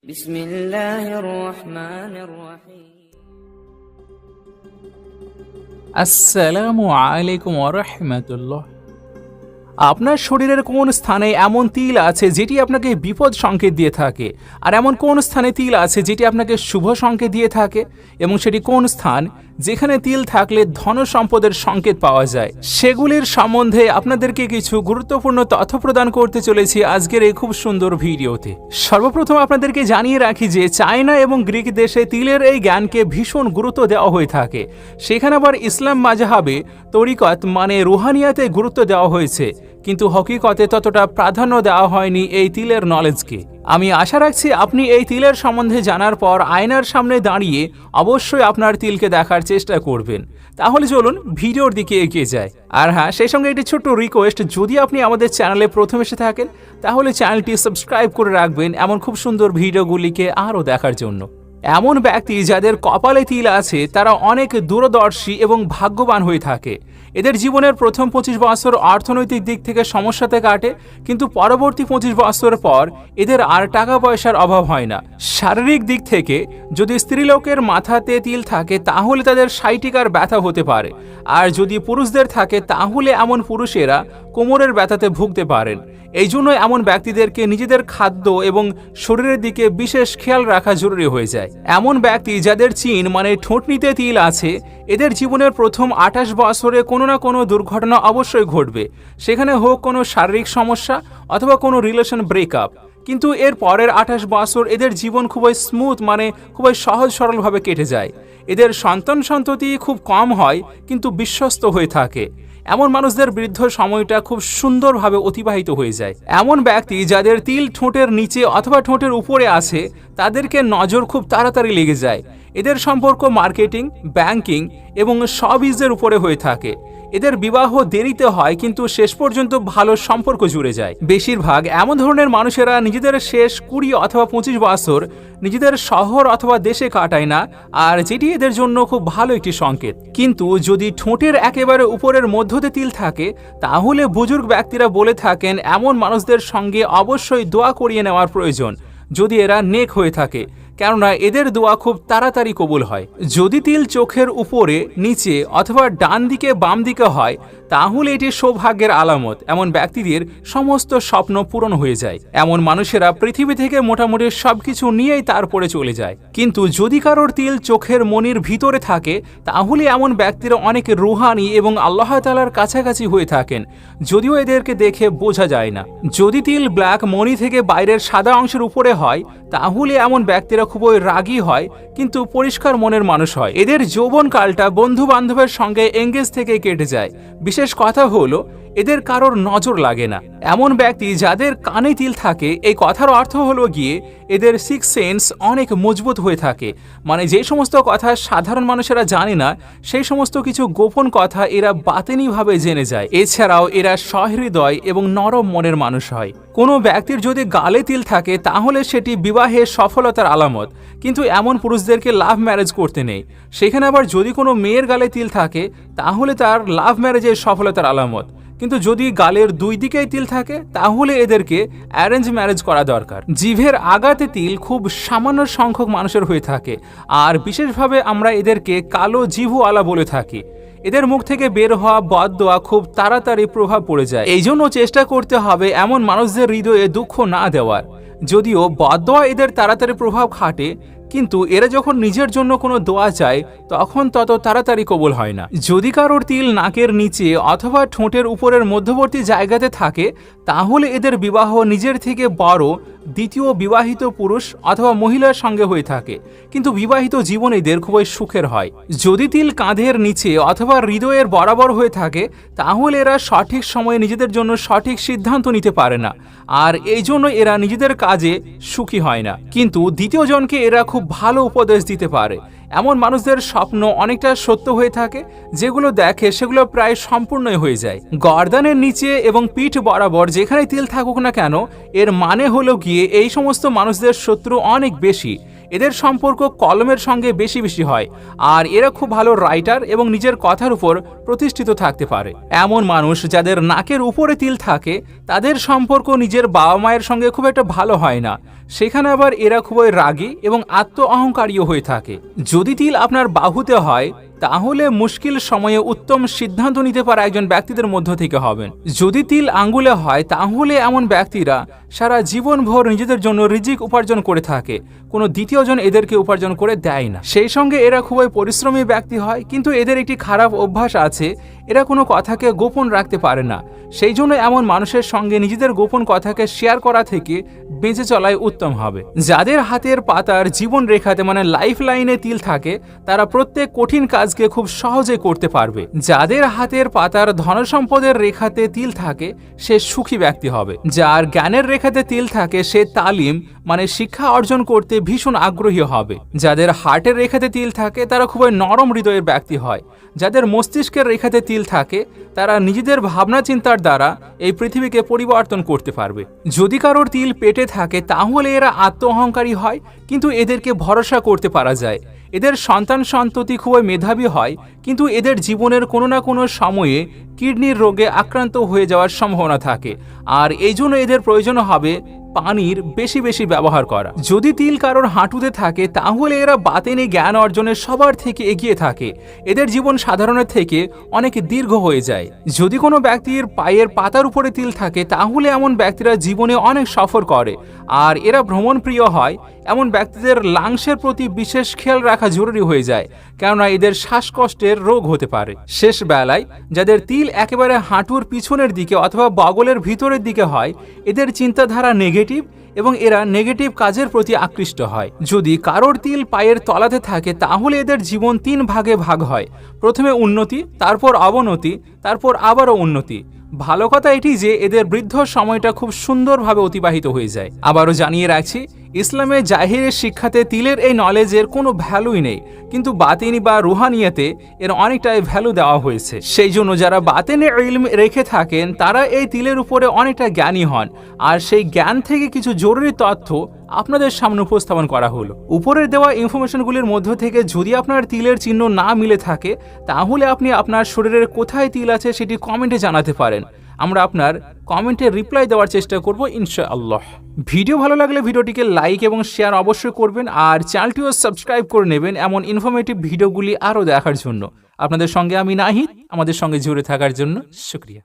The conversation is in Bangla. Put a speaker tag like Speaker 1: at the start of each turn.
Speaker 1: بسم الله الرحمن الرحيم
Speaker 2: আসসালামু আলাইকুম ওয়া রাহমাতুল্লাহ। আপনার শরীরের কোন স্থানে এমন তিল আছে যেটি আপনাকে বিপদ সংকেত দিয়ে থাকে, আর এমন কোন স্থানে তিল আছে যেটি আপনাকে শুভ সংকেত দিয়ে থাকে, এবং সেটি কোন স্থান যেখানে তিল থাকলে ধন সম্পদের সংকেত পাওয়া যায়, সেগুলির সম্বন্ধে আপনাদেরকে কিছু গুরুত্বপূর্ণ তথ্য প্রদান করতে চলেছি আজকের এই খুব সুন্দর ভিডিওতে। সর্বপ্রথম আপনাদেরকে জানিয়ে রাখি যে চায়না এবং গ্রিক দেশে তিলের এই জ্ঞানকে ভীষণ গুরুত্ব দেওয়া হয়ে থাকে। সেখানে আবার ইসলাম মাযহাবে তরিকত মানে রুহানিয়াতে গুরুত্ব দেওয়া হয়েছে, কিন্তু হকিকতে ততটা প্রাধান্য দেওয়া হয়নি এই তিলের নলেজকে। আমি আশা রাখছি আপনি এই তিলের সম্বন্ধে জানার পর আয়নার সামনে দাঁড়িয়ে অবশ্যই আপনার তিলকে দেখার চেষ্টা করবেন। তাহলে চলুন ভিডিওর দিকে এগিয়ে যায়। আর হ্যাঁ, সেই সঙ্গে একটি ছোট্ট রিকোয়েস্ট, যদি আপনি আমাদের চ্যানেলে প্রথম এসে থাকেন তাহলে চ্যানেলটি সাবস্ক্রাইব করে রাখবেন এমন খুব সুন্দর ভিডিওগুলিকে আরও দেখার জন্য। এমন ব্যক্তি যাদের কপালে তিল আছে তারা অনেক দূরদর্শী এবং ভাগ্যবান হয়ে থাকে। এদের জীবনের প্রথম 25 বছর অর্থনৈতিক দিক থেকে সমস্যাতে কাটে, কিন্তু পরবর্তী 25 বছর পর এদের আর টাকা পয়সার অভাব হয় না। শারীরিক দিক থেকে যদি স্ত্রীলোকের মাথাতে তিল থাকে তাহলে তাদের সাইটিকার ব্যথা হতে পারে, আর যদি পুরুষদের থাকে তাহলে এমন পুরুষেরা কোমরের ব্যথাতে ভুগতে পারেন। এই জন্য এমন ব্যক্তিদেরকে নিজেদের খাদ্য এবং শরীরের দিকে বিশেষ খেয়াল রাখা জরুরি হয়ে যায়। এমন ব্যক্তি যাদের চিন মানে ঠোঁটনিতে তিল আছে, এদের জীবনের প্রথম 28 বছরে কোনো না কোনো দুর্ঘটনা অবশ্যই ঘটবে, সেখানে হোক কোনো শারীরিক সমস্যা অথবা কোনো রিলেশন ব্রেকআপ। কিন্তু এর পরের 28 বছর এদের জীবন খুবই স্মুথ মানে খুবই সহজ সরলভাবে কেটে যায়। এদের সন্তান সন্ততি খুব কম হয় কিন্তু বিশ্বস্ত হয়ে থাকে। এমন মানুষদের বৃদ্ধ সময়টা খুব সুন্দরভাবে অতিবাহিত হয়ে যায়। এমন ব্যক্তি যাদের তিল ঠোঁটের নিচে অথবা ঠোঁটের উপরে আছে তাদেরকে নজর খুব তাড়াতাড়ি লেগে যায়। এদের সম্পর্ক মার্কেটিং, ব্যাংকিং এবং শোবিজের উপরে হয়ে থাকে। এদের বিবাহ দেরিতে হয় কিন্তু শেষ পর্যন্ত ভালো সম্পর্ক জুড়ে যায়। বেশিরভাগ এমন ধরনের মানুষেরা নিজেদের শেষ 20 অথবা 25 বছর নিজেদের শহর অথবা দেশে কাটায় না, আর যেটি এদের জন্য খুব ভালো একটি সংকেত। কিন্তু যদি ঠোঁটের একেবারে উপরের মধ্যতে তিল থাকে তাহলে বুজুর্গ ব্যক্তিরা বলে থাকেন এমন মানুষদের সঙ্গে অবশ্যই দোয়া করিয়ে নেওয়ার প্রয়োজন যদি এরা নেক হয়ে থাকে, কেননা এদের দোয়া খুব তাড়াতাড়ি কবুল হয়। যদি তিল চোখের উপরে, নিচে অথবা ডান দিকে বাম দিকে হয় তাহলে এটি সৌভাগ্যের আলামত। এমন ব্যক্তিদের সমস্ত স্বপ্ন পূরণ হয়ে যায়। এমন মানুষেরা পৃথিবী থেকে মোটামুটি সবকিছু নিয়েই তারপরে চলে যায়। কিন্তু যদি কারোর তিল চোখের মনির ভিতরে থাকে তাহলে এমন ব্যক্তিরা অনেক রুহানি এবং আল্লাহ তাআলার কাছাকাছি হয়ে থাকেন, যদিও এদেরকে দেখে বোঝা যায় না। যদি তিল ব্ল্যাক মনি থেকে বাইরের সাদা অংশের উপরে হয় তাহলে এমন ব্যক্তিরা খুবই রাগী হয় কিন্তু পরিষ্কার মনের মানুষ হয়। এদের যৌবনকালটা বন্ধু বান্ধবের সঙ্গে এঙ্গেজ থেকে কেটে যায়। বিশেষ কথা হলো এদের কারোর নজর লাগে না। এমন ব্যক্তি যাদের কানে তিল থাকে, এই কথার অর্থ হলো গিয়ে এদের সিক্স সেন্স অনেক মজবুত হয়ে থাকে, মানে যে সমস্ত কথা সাধারণ মানুষেরা জানে না সেই সমস্ত কিছু গোপন কথা এরা বাতেনিভাবে জেনে যায়। এছাড়াও এরা সহৃদয় এবং নরম মনের মানুষ হয়। কোনো ব্যক্তির যদি গালে তিল থাকে তাহলে সেটি বিবাহের সফলতার আলামত, কিন্তু এমন পুরুষদেরকে লাভ ম্যারেজ করতে নেই। সেখানে আবার যদি কোনো মেয়ের গালে তিল থাকে তাহলে তার লাভ ম্যারেজের সফলতার আলামত, কিন্তু যদি গালের দুই দিকেই তিল থাকে তাহলে এদেরকে অ্যারেঞ্জ ম্যারেজ করা দরকার। জিভের আগাতে তিল খুব সামান্য সংখ্যক মানুষের হয়ে থাকে, আর বিশেষভাবে আমরা এদেরকে কালো জিভওয়ালা বলে থাকি। এদের মুখ থেকে বের হওয়া বদদোয়া খুব তাড়াতাড়ি প্রভাব পড়ে যায়। এই জন্য চেষ্টা করতে হবে এমন মানুষদের হৃদয়ে দুঃখ না দেওয়ার। যদিও বদদোয়া এদের তাড়াতাড়ি প্রভাব খাটে, কিন্তু এরা যখন নিজের জন্য কোনো দোয়া চায় তখন তত তাড়াতাড়ি কবুল হয় না। যদি কারোর তিল নাকের নিচে অথবা ঠোঁটের উপরের মধ্যবর্তী জায়গাতে থাকে তাহলে এদের বিবাহ নিজের থেকে বড় দ্বিতীয় বিবাহিত পুরুষ অথবা মহিলার সঙ্গে হয়ে থাকে, কিন্তু বিবাহিত জীবন এদের খুবই সুখের হয়। যদি তিল কাঁধের নিচে অথবা হৃদয়ের বরাবর হয়ে থাকে তাহলে এরা সঠিক সময়ে নিজেদের জন্য সঠিক সিদ্ধান্ত নিতে পারে না, আর এই জন্য এরা নিজেদের কাজে সুখী হয় না। কিন্তু দ্বিতীয় জনকে এরা খুব ভালো উপদেশ দিতে পারে। এমন মানুষদের স্বপ্ন অনেকটা সত্য হয়ে থাকে, যেগুলো দেখে সেগুলো প্রায় সম্পূর্ণই হয়ে যায়। গর্দানের নিচে এবং পিঠ বরাবর যেখানে তিল থাকুক না কেন, এর মানে হলো গিয়ে এই সমস্ত মানুষদের শত্রু অনেক বেশি। এদের সম্পর্ক কলমের সঙ্গে বেশি বেশি হয়, আর এরা খুব ভালো রাইটার এবং নিজের কথার উপর প্রতিষ্ঠিত থাকতে পারে। এমন মানুষ যাদের নাকের উপরে তিল থাকে তাদের সম্পর্ক নিজের বাবা মায়ের সঙ্গে খুব একটা ভালো হয় না। সেখানে আবার এরা খুবই রাগী এবং আত্ম অহংকারীও হয়ে থাকে। যদি তিল আপনার বাহুতে হয় তাহলে মুশকিল সময়ে উত্তম সিদ্ধান্ত নিতে পারা একজন ব্যক্তিদের মধ্য থেকে হবেন। যদি তিল আঙ্গুলে হয় তাহলে এমন ব্যক্তিরা সারা জীবনভর নিজেদের জন্য রিজিক উপার্জন করে থাকে, কোনো দ্বিতীয়জন এদেরকে উপার্জন করে দেয় না। সেই সঙ্গে এরা খুবই পরিশ্রমী ব্যক্তি হয়, কিন্তু এদের একটি খারাপ অভ্যাস আছে, এরা কোনো কথাকে গোপন রাখতে পারে না। সেই জন্য এমন মানুষের সঙ্গে নিজেদের গোপন কথাকে শেয়ার করা থেকে বেঁচে চলাই উত্তম হবে। যাদের হাতের পাতার জীবন রেখাতে মানে লাইফ লাইনে তিল থাকে তারা প্রত্যেক কঠিন কাজকে খুব সহজে করতে পারবে। যাদের হাতের পাতার ধনসম্পদের রেখাতে তিল থাকে সে সুখী ব্যক্তি হবে। যার জ্ঞানের রেখাতে তিল থাকে সে তালিম মানে শিক্ষা অর্জন করতে ভীষণ আগ্রহী হবে। যাদের হার্টের রেখাতে তিল থাকে তারা খুবই নরম হৃদয়ের ব্যক্তি হয়। যাদের মস্তিষ্কের রেখাতে তিল থাকে তারা নিজেদের ভাবনা চিন্তার দ্বারা এই পৃথিবীকে পরিবর্তন করতে পারবে। যদি কারোর তিল পেটে থাকে তাহলে এরা আত্ম অহংকারী হয়, কিন্তু এদেরকে ভরসা করতে পারা যায়। এদের সন্তান সন্ততি খুবই মেধাবী হয়, কিন্তু এদের জীবনের কোনো না কোনো সময়ে কিডনির রোগে আক্রান্ত হয়ে যাওয়ার সম্ভাবনা থাকে, আর এই জন্য এদের প্রয়োজন হবে পানির বেশি বেশি ব্যবহার করা। যদি তিল কারোর হাঁটুতে থাকে তাহলে এরা বাতেনে জ্ঞান অর্জনে সবার থেকে এগিয়ে থাকে। এদের জীবন সাধারণের থেকে অনেক দীর্ঘ হয়ে যায়। যদি কোনো ব্যক্তির পায়ের পাতার উপরে তিল থাকে তাহলে এমন ব্যক্তিরা জীবনে অনেক সফর করে, আর এরা ভ্রমণ প্রিয় হয়। এমন ব্যক্তিদের লাংসের প্রতি বিশেষ খেয়াল রাখা জরুরি হয়ে যায়, কেননা এদের শ্বাসকষ্টের রোগ হতে পারে। শেষ বেলায় যাদের তিল একেবারে হাঁটুর পিছনের দিকে অথবা বগলের ভিতরের দিকে হয় এদের চিন্তাধারা নেগেটিভ এবং এরা নেগেটিভ কাজের প্রতি আকৃষ্ট হয়। যদি কারোর তিল পায়ের তলাতে থাকে তাহলে এদের জীবন 3 ভাগে ভাগ হয়। প্রথমে উন্নতি, তারপর অবনতি, তারপর আবারও উন্নতি। ভালো কথা এটি যে এদের বৃদ্ধ সময়টা খুব সুন্দরভাবে অতিবাহিত হয়ে যায়। আবারও জানিয়ে রাখছি, ইসলামে জাহিরের শিক্ষাতে তিলের এই নলেজের কোনো ভ্যালুই নেই, কিন্তু বাতিনি বা রুহানিয়াতে এর অনেকটাই ভ্যালু দেওয়া হয়েছে। সেই জন্য যারা বাতেনে ইলম রেখে থাকেন তারা এই তিলের উপরে অনেকটা জ্ঞানী হন, আর সেই জ্ঞান থেকে কিছু জরুরি তথ্য আপনাদের সামনে উপস্থাপন করা হলো। উপরের দেওয়া ইনফরমেশনগুলির মধ্য থেকে যদি আপনার তিলের চিহ্ন না মিলে থাকে তাহলে আপনি আপনার শরীরের কোথায় তিল আছে সেটি কমেন্টে জানাতে পারেন। আমরা আপনার কমেন্টে রিপ্লাই দেওয়ার চেষ্টা করব ইনশাআল্লাহ। ভিডিও ভালো লাগলে ভিডিওটিকে লাইক এবং শেয়ার অবশ্যই করবেন, আর চ্যানেলটিও সাবস্ক্রাইব করে নেবেন এমন ইনফরমেটিভ ভিডিওগুলি আরও দেখার জন্য। আপনাদের সঙ্গে আমি নাহিদ, আমাদের সঙ্গে জুড়ে থাকার জন্য শুকরিয়া।